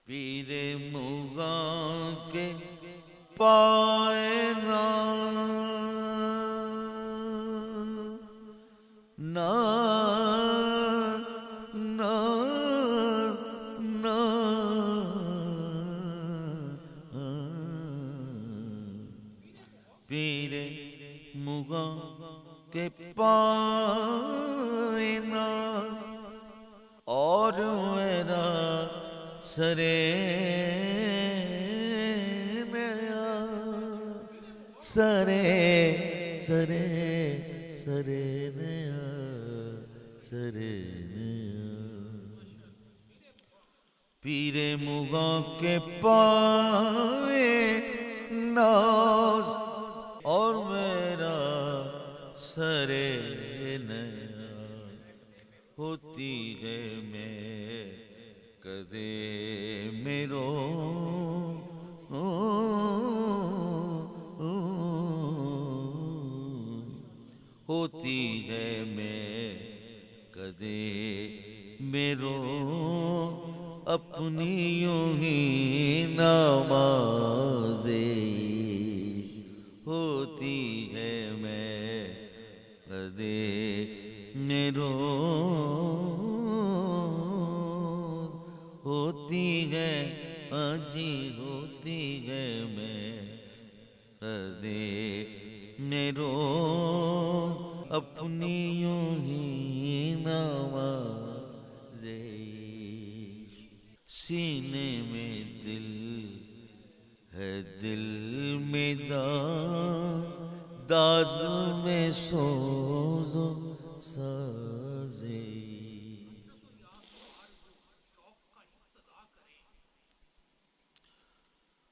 पीरे मुगा के पाए ना ना ना ना पीरे मुगा के पाए ना और मेरा सरे नया सरे सरे सरे नया सरे नया पीरे मुगा के पाए नाज और मेरा सरे नया होती है मैं कदे मेरो होती है मैं कदे मेरो अपनी यूं ही नमाज़े होती है मैं कदे मेरो होती है अजी होती है मैं कदे मेरो अपनी यूं ही नवाज़े सीने में दिल है दिल में दाज में सोज़ो सा